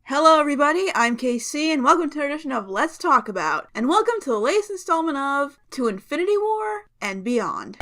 Hello everybody, I'm KC, and welcome to an edition of Let's Talk About, and welcome to the latest installment of To Infinity War and Beyond.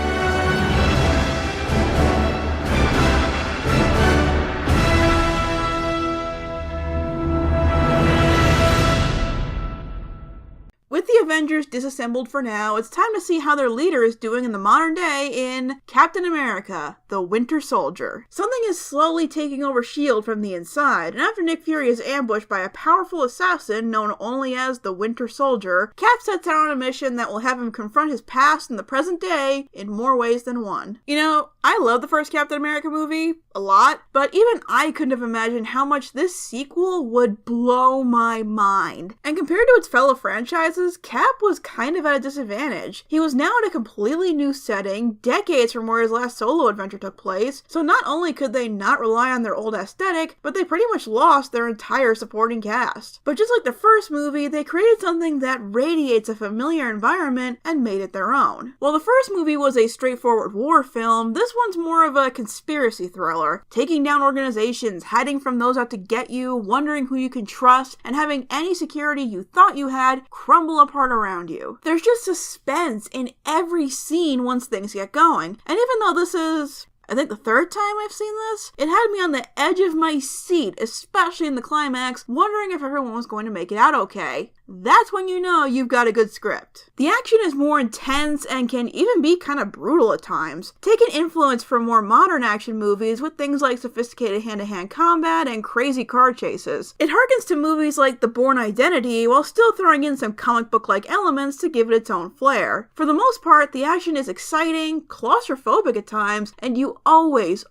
With the Avengers disassembled for now, it's time to see how their leader is doing in the modern day in Captain America, the Winter Soldier. Something is slowly taking over S.H.I.E.L.D. from the inside, and after Nick Fury is ambushed by a powerful assassin known only as the Winter Soldier, Cap sets out on a mission that will have him confront his past and the present day in more ways than one. You know, I love the first Captain America movie a lot, but even I couldn't have imagined how much this sequel would blow my mind. And compared to its fellow franchises, Cap was kind of at a disadvantage. He was now in a completely new setting, decades from where his last solo adventure took place, so not only could they not rely on their old aesthetic, but they pretty much lost their entire supporting cast. But just like the first movie, they created something that radiates a familiar environment and made it their own. While the first movie was a straightforward war film, this one's more of a conspiracy thriller, taking down organizations, hiding from those out to get you, wondering who you can trust, and having any security you thought you had crumble apart around you. There's just suspense in every scene once things get going. And even though this is, I think, the third time I've seen this, it had me on the edge of my seat, especially in the climax, wondering if everyone was going to make it out okay. That's when you know you've got a good script. The action is more intense and can even be kind of brutal at times, taking influence from more modern action movies with things like sophisticated hand-to-hand combat and crazy car chases. It harkens to movies like The Bourne Identity while still throwing in some comic book-like elements to give it its own flair. For the most part, the action is exciting, claustrophobic at times, and you always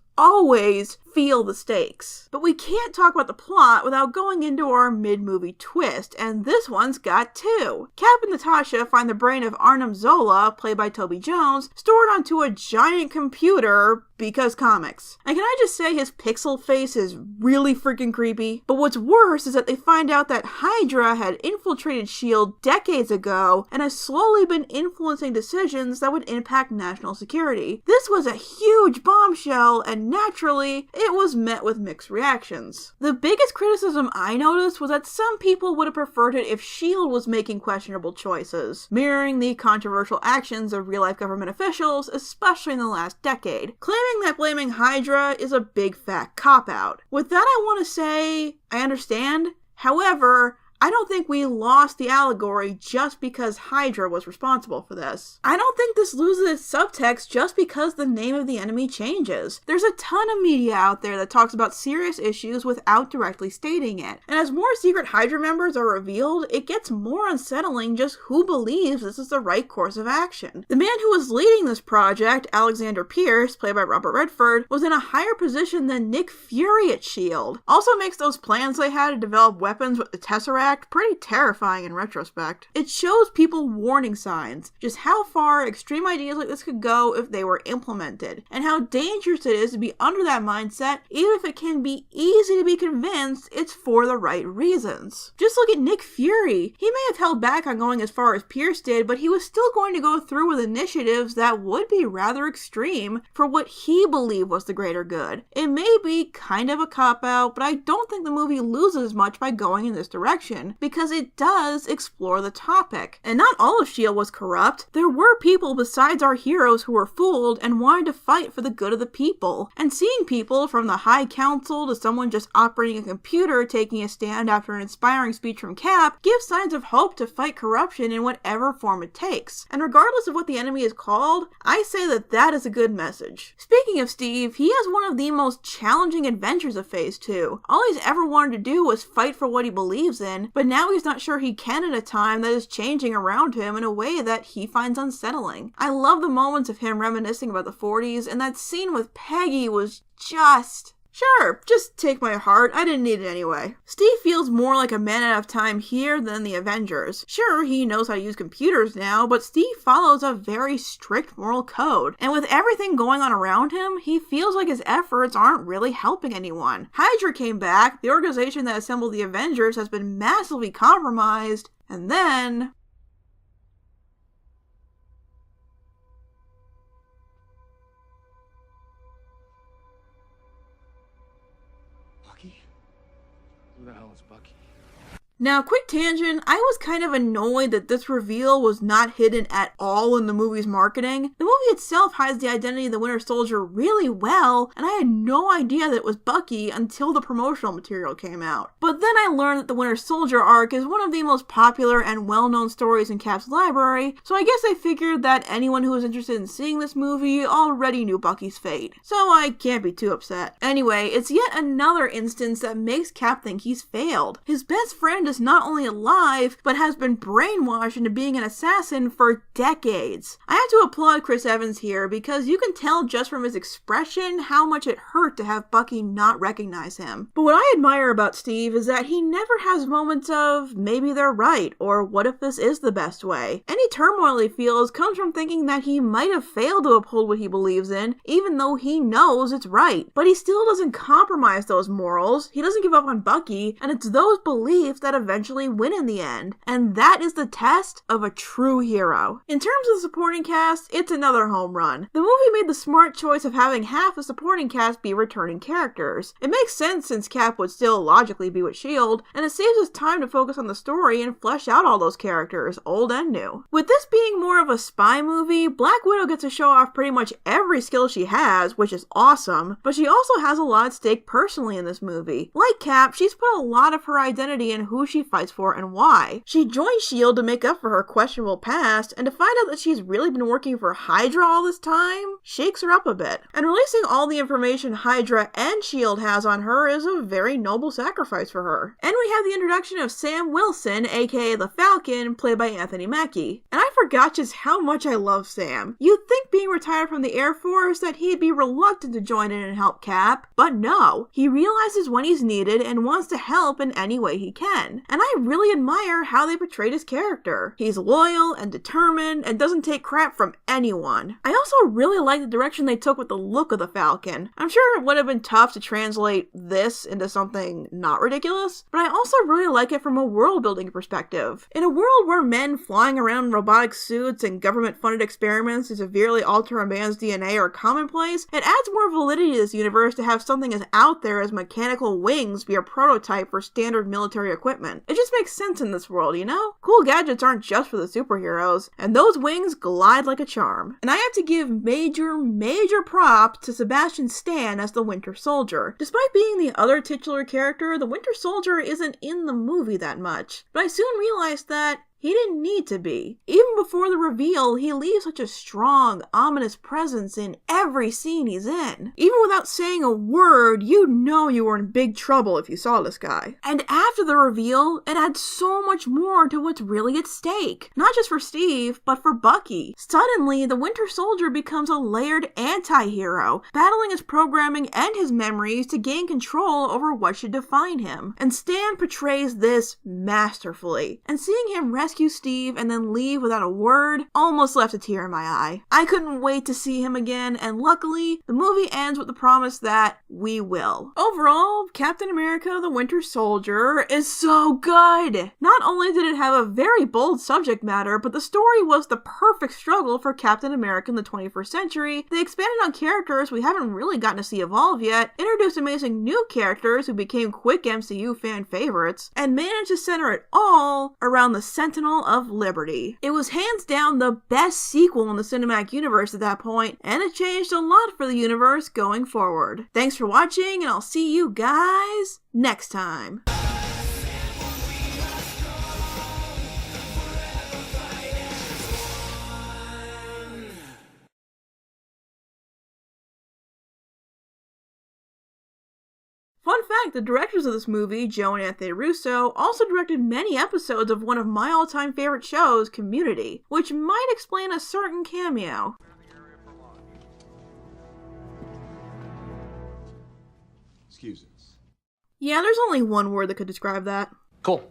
feel the stakes. But we can't talk about the plot without going into our mid-movie twist, and this one's got two. Cap and Natasha find the brain of Arnim Zola, played by Toby Jones, stored onto a giant computer because comics. And can I just say his pixel face is really freaking creepy? But what's worse is that they find out that Hydra had infiltrated S.H.I.E.L.D. decades ago and has slowly been influencing decisions that would impact national security. This was a huge bombshell, and naturally, it was met with mixed reactions. The biggest criticism I noticed was that some people would have preferred it if S.H.I.E.L.D. was making questionable choices, mirroring the controversial actions of real-life government officials, especially in the last decade, claiming that blaming Hydra is a big fat cop-out. With that, I want to say, I understand. However, I don't think we lost the allegory just because Hydra was responsible for this. I don't think this loses its subtext just because the name of the enemy changes. There's a ton of media out there that talks about serious issues without directly stating it. And as more secret Hydra members are revealed, it gets more unsettling just who believes this is the right course of action. The man who was leading this project, Alexander Pierce, played by Robert Redford, was in a higher position than Nick Fury at S.H.I.E.L.D. Also makes those plans they had to develop weapons with the Tesseract pretty terrifying in retrospect. It shows people warning signs, just how far extreme ideas like this could go if they were implemented, and how dangerous it is to be under that mindset even if it can be easy to be convinced it's for the right reasons. Just look at Nick Fury. He may have held back on going as far as Pierce did, but he was still going to go through with initiatives that would be rather extreme for what he believed was the greater good. It may be kind of a cop-out, but I don't think the movie loses much by going in this direction, because it does explore the topic. And not all of S.H.I.E.L.D. was corrupt. There were people besides our heroes who were fooled and wanted to fight for the good of the people. And seeing people from the High Council to someone just operating a computer taking a stand after an inspiring speech from Cap gives signs of hope to fight corruption in whatever form it takes. And regardless of what the enemy is called, I say that that is a good message. Speaking of Steve, he has one of the most challenging adventures of Phase 2. All he's ever wanted to do was fight for what he believes in, but now he's not sure he can at a time that is changing around him in a way that he finds unsettling. I love the moments of him reminiscing about the 40s, and that scene with Peggy was just... Sure, just take my heart, I didn't need it anyway. Steve feels more like a man out of time here than the Avengers. Sure, he knows how to use computers now, but Steve follows a very strict moral code. And with everything going on around him, he feels like his efforts aren't really helping anyone. Hydra came back, the organization that assembled the Avengers has been massively compromised, and then... Who the hell is Bucky. Now, quick tangent, I was kind of annoyed that this reveal was not hidden at all in the movie's marketing. The movie itself hides the identity of the Winter Soldier really well, and I had no idea that it was Bucky until the promotional material came out. But then I learned that the Winter Soldier arc is one of the most popular and well-known stories in Cap's library, so I guess I figured that anyone who was interested in seeing this movie already knew Bucky's fate. So I can't be too upset. Anyway, it's yet another instance that makes Cap think he's failed. His best friend is not only alive, but has been brainwashed into being an assassin for decades. I have to applaud Chris Evans here because you can tell just from his expression how much it hurt to have Bucky not recognize him. But what I admire about Steve is that he never has moments of maybe they're right or what if this is the best way. Any turmoil he feels comes from thinking that he might have failed to uphold what he believes in, even though he knows it's right. But he still doesn't compromise those morals, he doesn't give up on Bucky, and it's those beliefs that eventually win in the end. And that is the test of a true hero. In terms of the supporting cast, it's another home run. The movie made the smart choice of having half the supporting cast be returning characters. It makes sense since Cap would still logically be with S.H.I.E.L.D., and it saves us time to focus on the story and flesh out all those characters, old and new. With this being more of a spy movie, Black Widow gets to show off pretty much every skill she has, which is awesome, but she also has a lot at stake personally in this movie. Like Cap, she's put a lot of her identity in who she fights for and why. She joined S.H.I.E.L.D. to make up for her questionable past, and to find out that she's really been working for Hydra all this time shakes her up a bit. And releasing all the information Hydra and S.H.I.E.L.D. has on her is a very noble sacrifice for her. And we have the introduction of Sam Wilson, aka the Falcon, played by Anthony Mackie. And I forgot just how much I love Sam. You'd think being retired from the Air Force that he'd be reluctant to join in and help Cap, but no. He realizes when he's needed and wants to help in any way he can. And I really admire how they portrayed his character. He's loyal and determined and doesn't take crap from anyone. I also really like the direction they took with the look of the Falcon. I'm sure it would have been tough to translate this into something not ridiculous, but I also really like it from a world building perspective. In a world where men flying around in robotic suits and government funded experiments to severely alter a man's DNA are commonplace, it adds more validity to this universe to have something as out there as mechanical wings be a prototype for standard military equipment. It just makes sense in this world, you know? Cool gadgets aren't just for the superheroes, and those wings glide like a charm. And I have to give major props to Sebastian Stan as the Winter Soldier. Despite being the other titular character, the Winter Soldier isn't in the movie that much, but I soon realized that he didn't need to be. Even before the reveal, he leaves such a strong, ominous presence in every scene he's in. Even without saying a word, you know you were in big trouble if you saw this guy. And after the reveal, it adds so much more to what's really at stake. Not just for Steve, but for Bucky. Suddenly, the Winter Soldier becomes a layered anti-hero, battling his programming and his memories to gain control over what should define him. And Stan portrays this masterfully. And seeing him rescue Steve and then leave without a word almost left a tear in my eye. I couldn't wait to see him again, and luckily, the movie ends with the promise that we will. Overall, Captain America the Winter Soldier is so good! Not only did it have a very bold subject matter, but the story was the perfect struggle for Captain America in the 21st century. They expanded on characters we haven't really gotten to see evolve yet, introduced amazing new characters who became quick MCU fan favorites, and managed to center it all around the Sentinel of Liberty. It was hands down the best sequel in the cinematic universe at that point, and it changed a lot for the universe going forward. Thanks for watching, and I'll see you guys next time. Fun fact, the directors of this movie, Joe and Anthony Russo, also directed many episodes of one of my all-time favorite shows, Community, which might explain a certain cameo. Excuse us. Yeah, there's only one word that could describe that. Cool.